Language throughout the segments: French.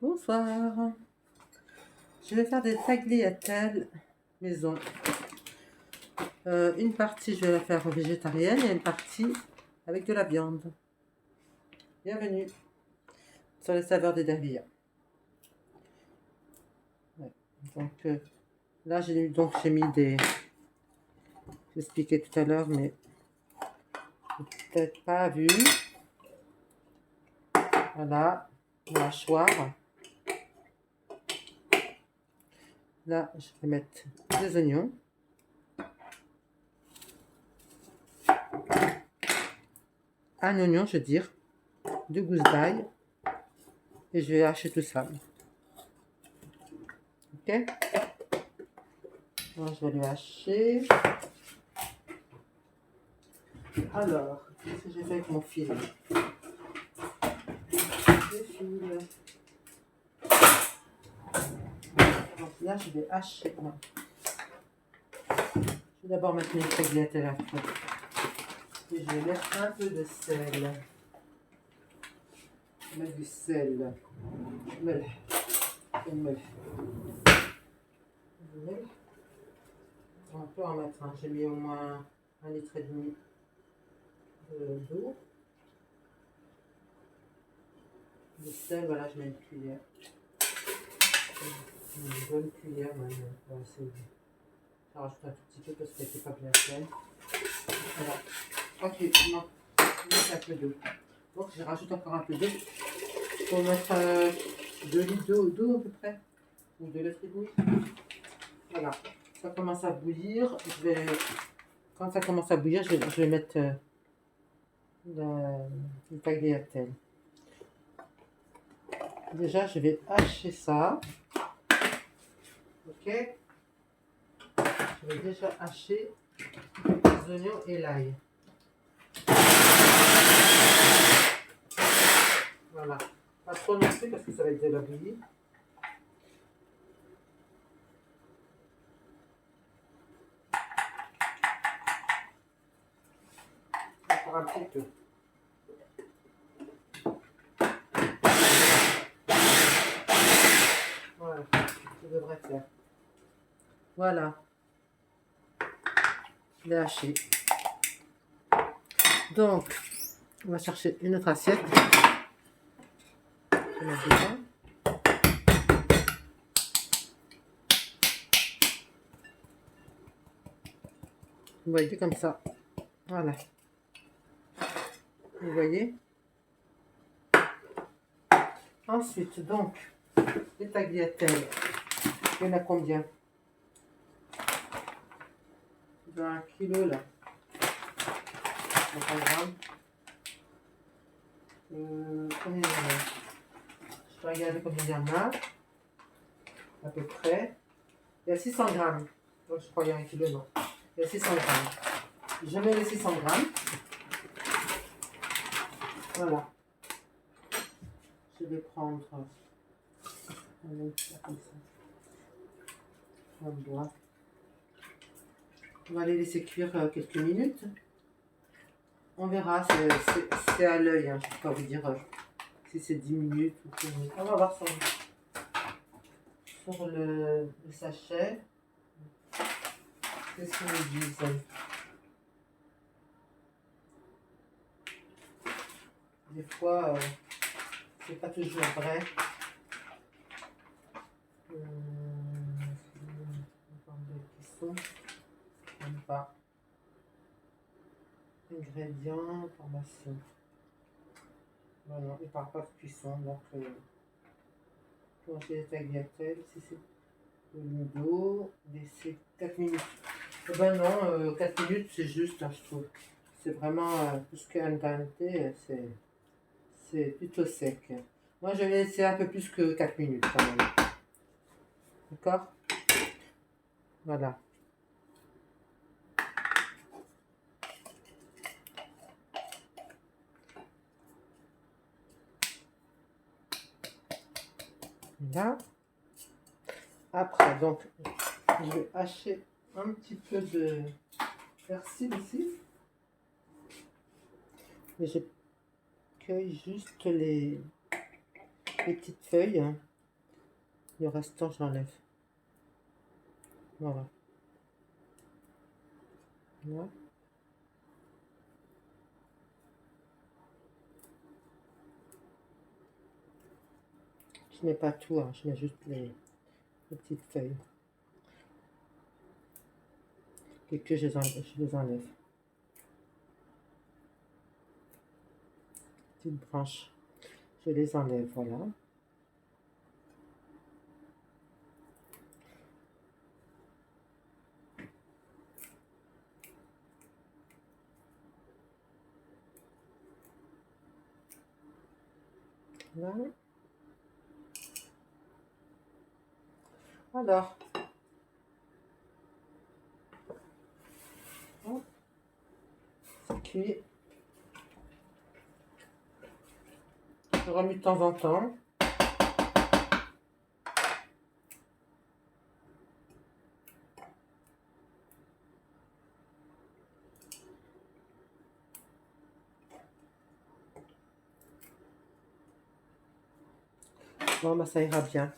Bonsoir. Je vais faire des tagliatelles maison. Une partie, je vais la faire végétarienne et une partie avec de la viande. Bienvenue sur les saveurs des Dahlia. Ouais. Donc là, j'ai mis des... J'expliquais tout à l'heure, mais peut-être pas vu. Voilà, mâchoire. Là, je vais mettre des oignons. Un oignon, je veux dire, 2 gousses d'ail. Et je vais hacher tout ça. Ok? Alors, je vais le hacher. Alors, qu'est-ce que j'ai fait avec mon fil? Donc là, je vais hacher. Non. Je vais d'abord mettre mes tagliatelles à feu. Et je vais mettre un peu de sel. Je vais mettre du sel. On peut en mettre. J'ai mis au moins 1,5 litre d'eau. Le sel, voilà, je mets une cuillère. Une bonne cuillère même. Voilà, je rajoute un tout petit peu parce qu'elle n'était pas bien pleine. Voilà. Ok, non, je mets un peu d'eau. Donc je rajoute encore un peu d'eau. Il faut mettre 2 litres d'eau à peu près. Ou 2 litres et demi. Voilà. Ça commence à bouillir. Quand ça commence à bouillir, je vais mettre le tagliatelle. Déjà, je vais hacher ça. Ok. Je vais déjà hacher les oignons et l'ail. Voilà. Pas trop non plus parce que ça va être de la bouillie. Encore un petit peu. Voilà. Je devrais faire. Voilà. Je l'ai haché. Donc, on va chercher une autre assiette. Je vais mettre dedans. Vous voyez comme ça. Voilà. Vous voyez. Ensuite, donc, les tagliatelles. Il y en a combien? 1 kilo là. 50 grammes. Combien il y en a? Je vais regarder combien il y en a. À peu près. Il y a 600 grammes. Donc, je crois qu'il y a 1 kilo, non. Il y a 600 grammes. Je mets les 600 grammes. Voilà. Je vais prendre comme ça. On va les laisser cuire quelques minutes. On verra, c'est à l'œil. Hein. Je ne peux pas vous dire si c'est 10 minutes ou 15 minutes. On va voir sur le sachet. Qu'est-ce qu'ils nous disent? Des fois, c'est pas toujours vrai. Même pas. Ingrédients, information. Non, non, il ne parle pas de cuisson. Donc, manger les tagliatelles, si c'est le d'eau, laisser 4 minutes. Eh ben non, 4 minutes, c'est juste, hein, je trouve. C'est vraiment, plus qu'un dente, c'est plutôt sec. Moi, je vais laisser un peu plus que 4 minutes quand même. D'accord? Voilà. Là. Après, donc, je vais hacher un petit peu de persil ici. Mais je cueille juste les petites feuilles. Hein. Le restant, je l'enlève. Voilà. Voilà. Je mets pas tout, hein, je mets juste les petites feuilles. Et que je les enlève. Petites branches. Je les enlève, voilà. Voilà. Alors, c'est cuit. Je remue de temps en temps. Bon, bah, ça ira bien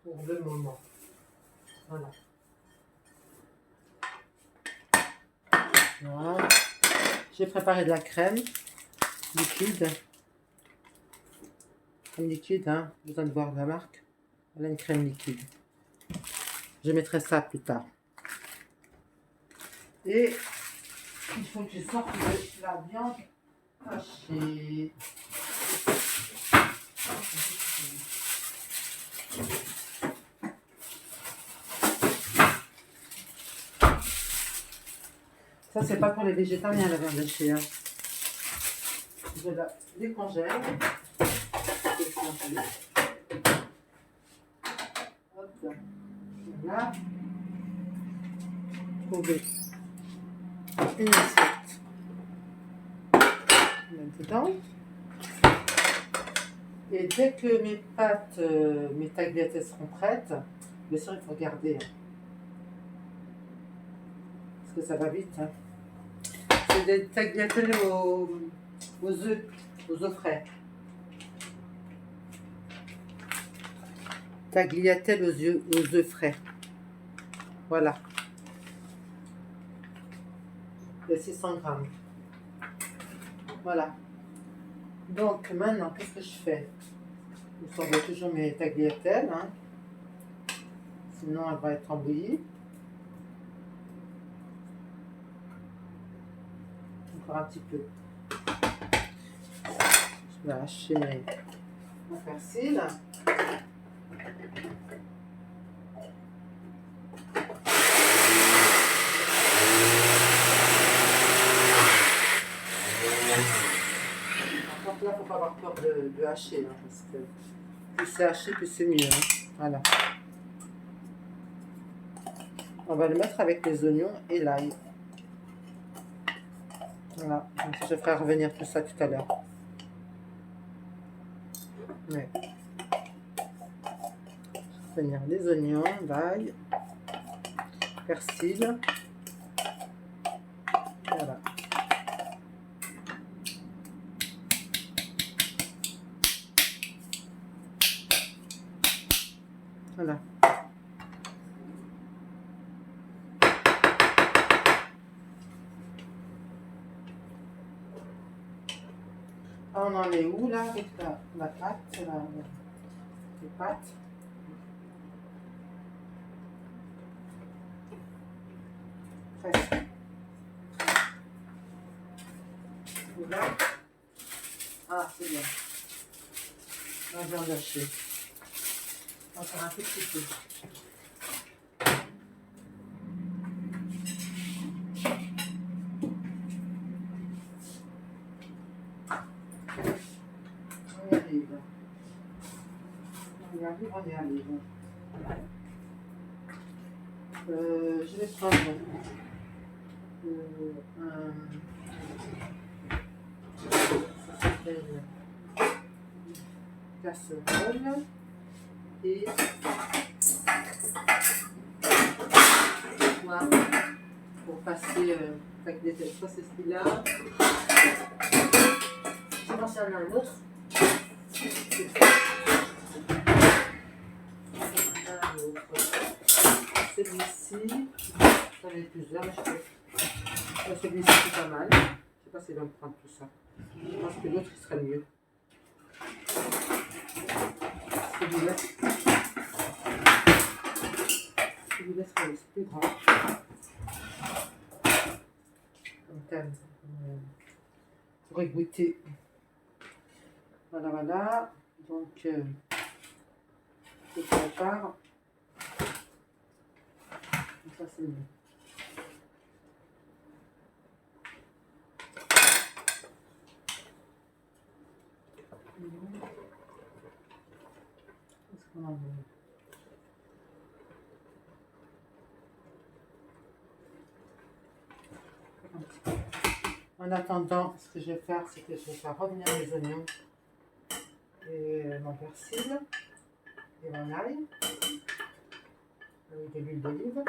pour le moment. Voilà. Voilà. J'ai préparé de la crème liquide. Crème liquide, hein. Besoin de voir la marque. Voilà une crème liquide. Je mettrai ça plus tard. Et il faut que je sorte de la viande hachée. Ça, c'est pas pour les végétariens, la viande hachée. Hein. Je la décongèle. Hop. Voilà. Trouver une assiette. Mettre dedans. Et dès que mes pâtes, mes tagliatelles seront prêtes, bien sûr, il faut regarder. Hein. Parce que ça va vite. Hein. C'est des tagliatelles aux œufs frais. Tagliatelles aux œufs frais. Voilà. De 600 grammes. Voilà. Donc maintenant, qu'est-ce que je fais? Je sors toujours mes tagliatelles. Hein. Sinon, elle va être embouillie. Encore un petit peu. Je vais hacher mon persil. Par contre, là, il ne faut pas avoir peur de hacher. Hein, parce que plus c'est haché, plus c'est mieux. Hein. Voilà. On va le mettre avec les oignons et l'ail. Voilà. Je ferai revenir tout ça tout à l'heure. Ouais. Revenir les oignons, l'ail, persil. Voilà. Voilà. Ah, on en est où là avec la pâte, les pâtes? Presque. Et là, ah c'est bien. La viande hachée. Encore un tout petit peu. On y arrive. On y arrive, on y arrive. Je vais prendre ça s'appelle casserole et voilà, pour passer avec des têtes. Ça c'est celui-là. Je vais passer à un autre. celui-ci, j'en ai plusieurs, mais celui-ci c'est pas mal. Je sais pas s'il va me prendre tout ça. Je pense que l'autre il serait mieux. Celui-là, serait plus grand. Comme thème. Pour goûter. Voilà, voilà. Donc, je prépare. Ça, c'est mieux. Qu'est-ce qu'on a mis? En attendant, ce que je vais faire, c'est que je vais faire revenir les oignons et mon persil et mon ail avec de l'huile d'olive.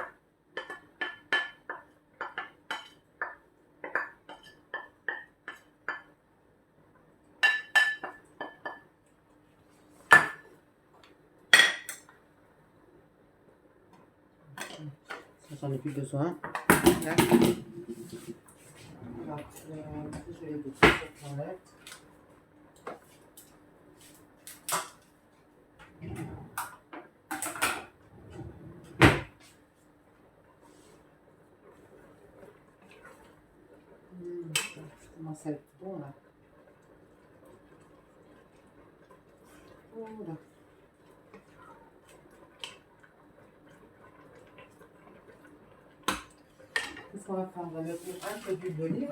Ça, j'en ai plus besoin. Là. Alors, je vais les goûter cette toilette. Ça commence à être bon là. Oh là. Qu'est-ce qu'on va faire? On va mettre un peu d'huile d'olive.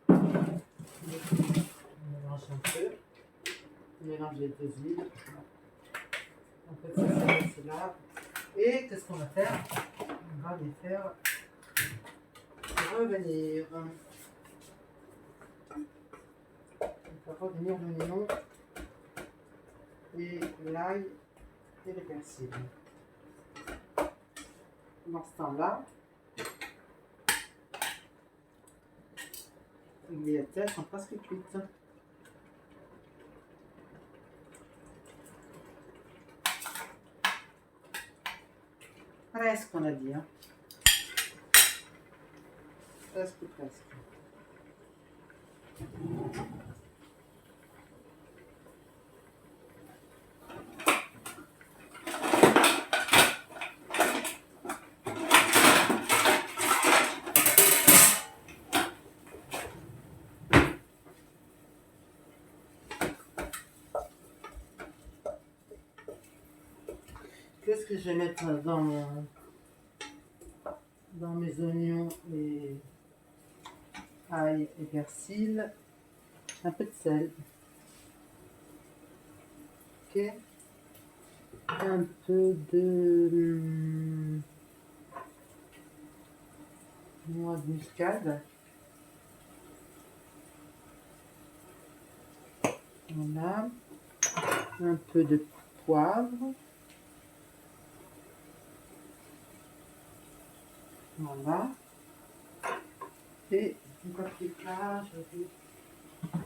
On mélange un peu. On mélange les deux huiles. On peut faire ça là. Et qu'est-ce qu'on va faire? On va les faire revenir. On va revenir l'oignon et l'ail et le persil. Dans ce temps-là, les grillettes sont presque cuites. Presque, on a dit. Hein. Presque. Qu'est-ce que je vais mettre dans mes oignons et ail et persil? Un peu de sel. Ok. Un peu de noix de muscade. Voilà. Un peu de poivre. Voilà. Et du paprika, je vais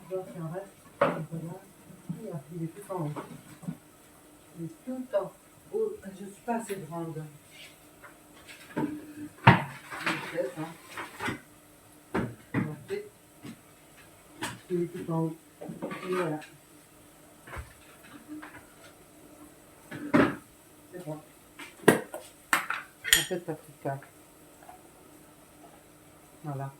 voir s'il en reste. Voilà. Il est tout en haut. Il est tout en haut. Je ne suis pas assez grande. Peut-être, hein. Il est tout en haut. Et voilà. C'est bon. Un peu de paprika. Voilà.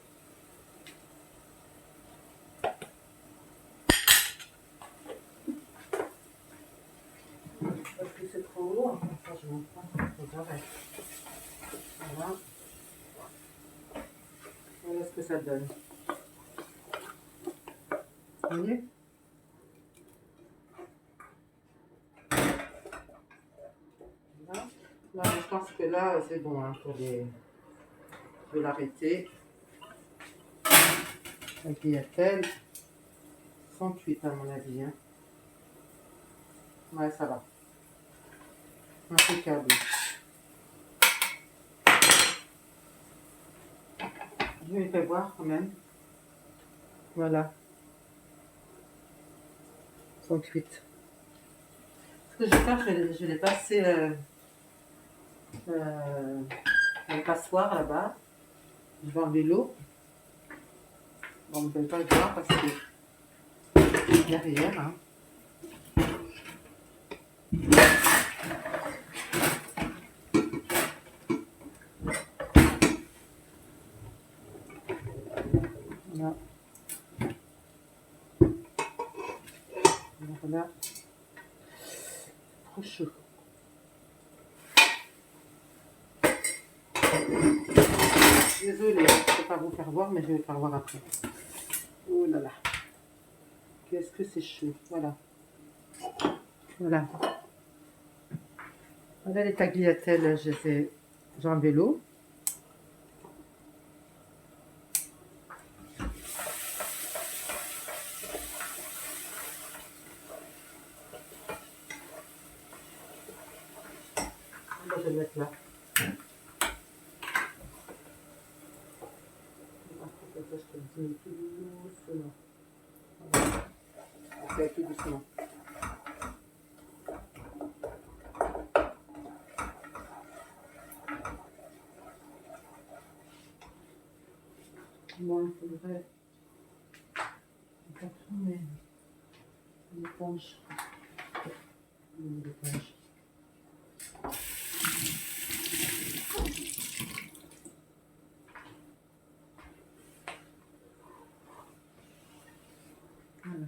Parce que c'est trop lourd, comme ça je monte pas. J'arrête. Voilà. Voilà ce que ça donne. Vous voyez? Voilà. Là, je pense que là, c'est bon hein, pour les... Je vais l'arrêter. La grillade sont cuites à mon avis. Hein. Ouais, ça va. Impeccable. Je vais les faire voir quand même. Voilà, elles sont cuites. Ce que je vais faire, je vais les passer dans le passoire là-bas. Je vais enlever l'eau. Bon, vous ne pouvez pas le voir parce que derrière, hein. Voilà. Voilà. Trop chaud. Désolée, je ne peux pas vous faire voir, mais je vais le faire voir après. Oh là là. Qu'est-ce que c'est chaud. Voilà. Voilà. Voilà les tagliatelles, j'ai enlevé l'eau. Je vais le mettre là. Je te dis tout doucement. Voilà. On fait tout doucement. Moi, il faudrait tourner l'éponge. L'éponge. Voilà.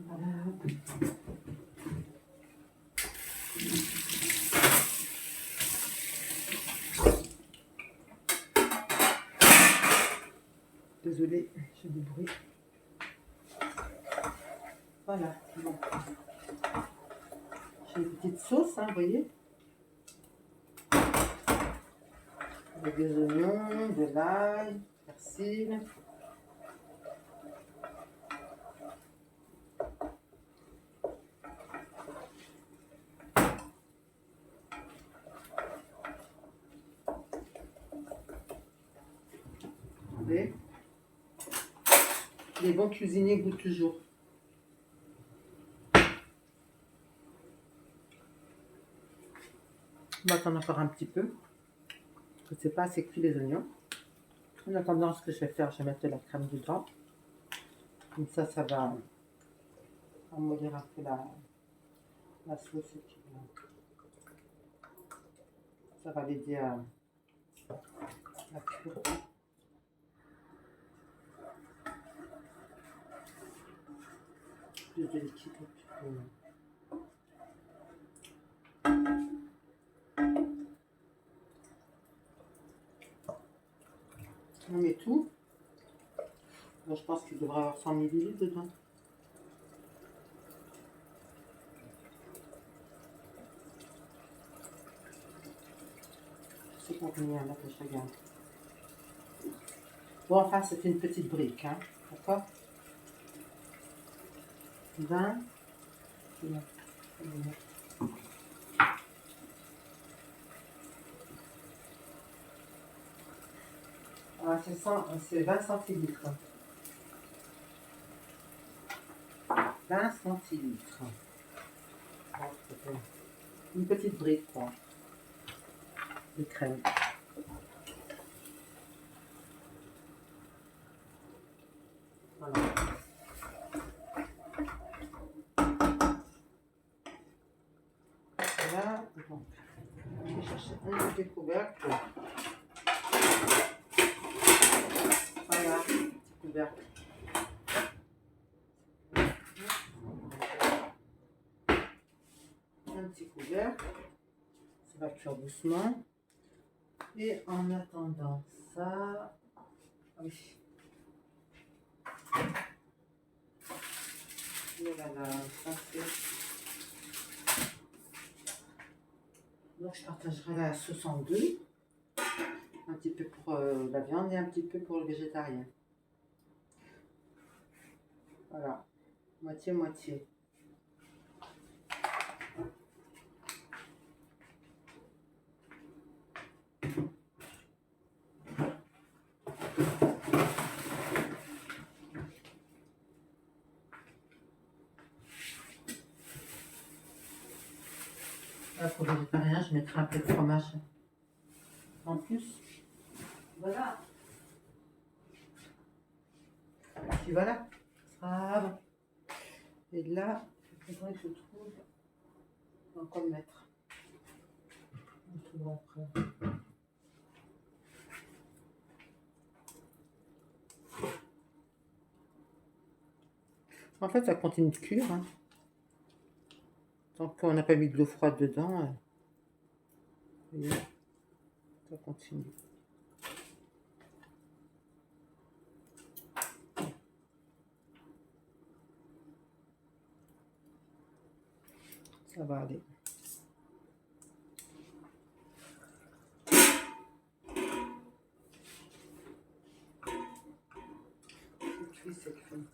Voilà. Désolée, j'ai du bruit. Voilà, bon. J'ai une petite sauce, hein, vous voyez. Avec des oignons, de l'ail, persil. Regardez. Les bons cuisiniers goûtent toujours. On va attendre encore un petit peu. Parce que c'est pas assez cuit les oignons. En attendant, ce que je vais faire, je vais mettre de la crème dedans. Comme ça va amollir un peu la sauce. Et puis, ça va l'aider à cuire. Plus de liquide. On met tout. Bon, je pense qu'il devrait y avoir 100 ml dedans. C'est combien là que je regarde. Bon, enfin, c'est une petite brique, hein. D'accord? 20. Ah, c'est 20 centilitres. 20 centilitres. Une petite brique, quoi. De crème. Voilà. Voilà, donc, je vais chercher un petit couvercle. Voilà, petit couvercle. Un petit couvercle. Ça va cuire doucement. Et en attendant ça, oui. Et voilà, ça c'est. Donc je partagerai la sauce en deux. Un petit peu pour la viande et un petit peu pour le végétarien. Voilà, moitié-moitié. Là, pour végétarien, je mettrai un peu de fromage en plus. Voilà. Et puis voilà. Ça sera bon. Et là, il faudrait que je trouve encore le mettre. On trouvera après. En fait, ça continue de cuire. Hein. Tant qu'on n'a pas mis de l'eau froide dedans, voyez, ça continue. Ça va aller. C'est cuit.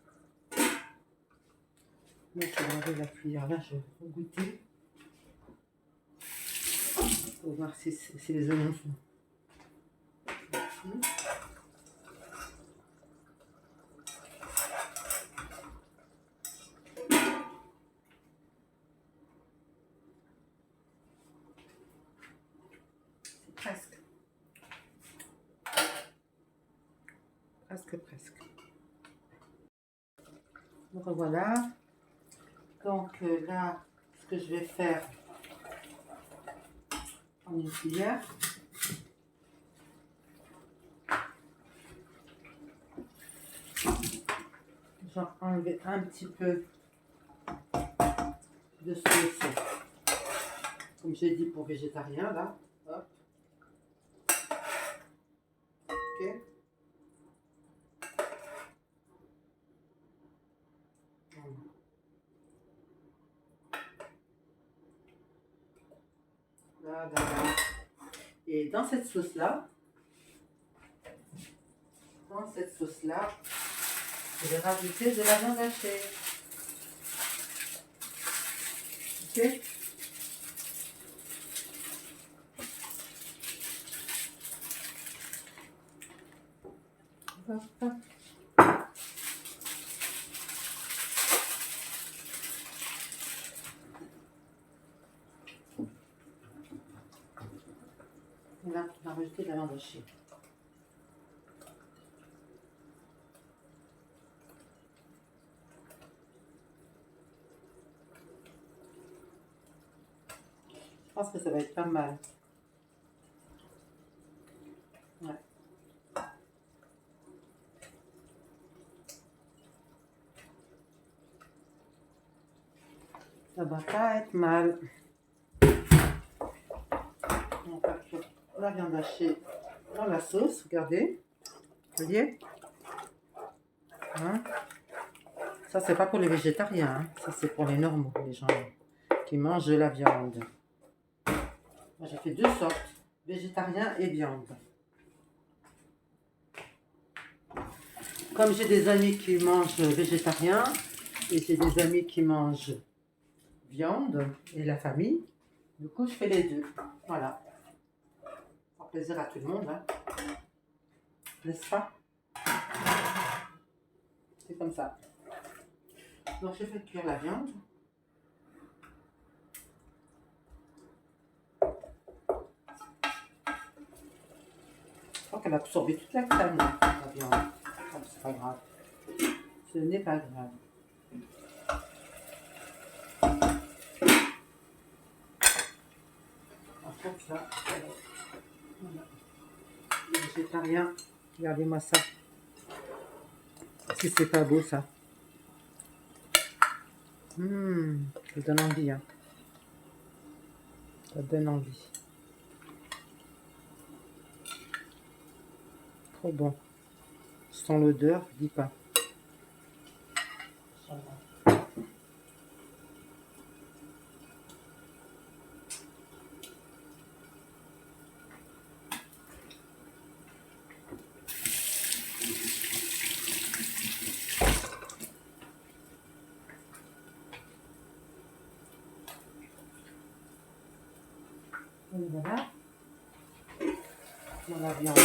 Moi, je vais enlever la cuillère là, je vais goûter. Pour voir si les oignons sont cuits. C'est presque. Presque. Donc voilà. Donc là, ce que je vais faire en une cuillère. Je vais enlever un petit peu de sauce, comme j'ai dit pour végétarien là. Hop. Ok. Voilà. Et dans cette sauce là, je vais rajouter de la viande hachée. Ok. Hop. Là, on va rajouter de la viande hachée. Je pense que ça va être pas mal. Ouais. Ça va pas être mal. On va faire la viande hachée dans la sauce, regardez. Vous voyez, hein? Ça, c'est pas pour les végétariens, hein. Ça, c'est pour les normaux, les gens qui mangent de la viande. Moi, j'ai fait deux sortes, végétarien et viande. Comme j'ai des amis qui mangent végétarien et j'ai des amis qui mangent viande et la famille, du coup, je fais les deux. Voilà. Pour plaisir à tout le monde, hein. N'est-ce pas? C'est comme ça. Donc, je fais cuire la viande. Je crois qu'elle a absorbé toute la crème, la viande. Oh, c'est pas grave. Ce n'est pas grave. Par contre, ça, voilà. Les végétariens, regardez-moi ça. Si c'est pas beau, ça. Ça donne envie, hein. Ça donne envie. Trop bon. Sans l'odeur, je dis pas. Et voilà. Dans la viande.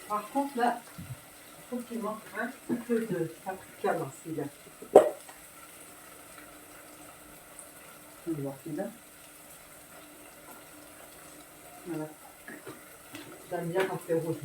Par contre, là, trouve qu'il manque un petit peu de paprika dans celui-là. On va voir celui-là. Voilà. J'aime bien quand c'est rouge.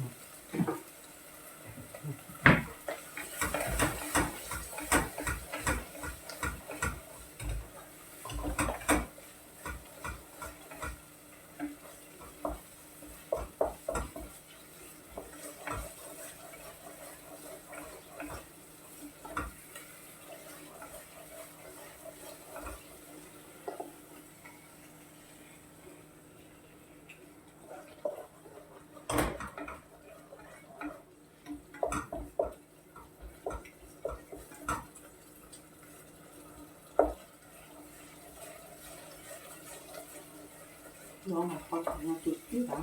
Non, on va pas bien tout plus là.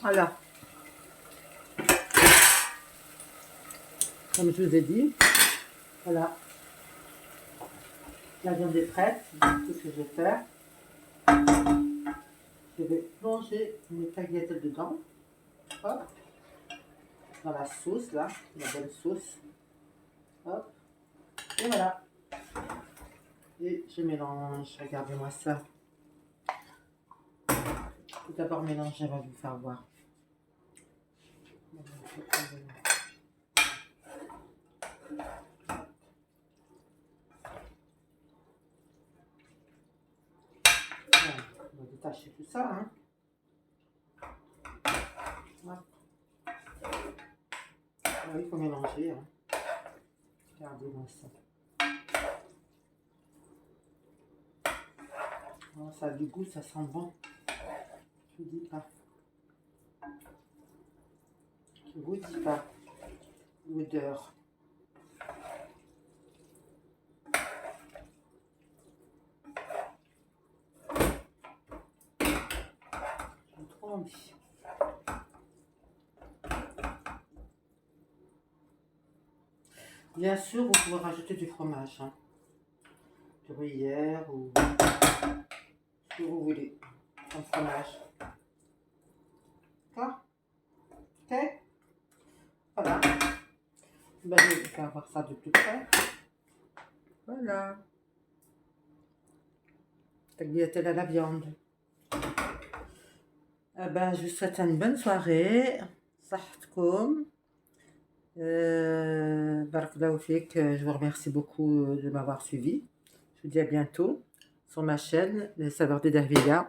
Voilà. Comme je vous ai dit, voilà. La viande est prête. Tout ce que je vais faire, je vais plonger mes tagliatelles dedans. Hop. Dans la sauce là, la bonne sauce. Hop. Et voilà. Et je mélange. Regardez-moi ça. Tout d'abord mélanger, on va vous faire voir. Voilà, on va détacher tout ça. Hein. Voilà. Alors, il faut mélanger. Hein. Regardez-moi ça. Oh, ça a du goût, ça sent bon. Je vous dis pas. Je vous dis pas. L'odeur. J'ai trop envie. Bien sûr, vous pouvez rajouter du fromage. Hein. Du gruyère ou ce que vous voulez. Comme fromage. D'accord? Ok? Voilà. Ben, je vais faire voir ça de plus près. Voilà. Tagliatelle à la viande. Eh ben, je vous souhaite une bonne soirée. صحتكم. Barakallahu fik. Je vous remercie beaucoup de m'avoir suivi. Je vous dis à bientôt sur ma chaîne Les Saveurs de Derviga.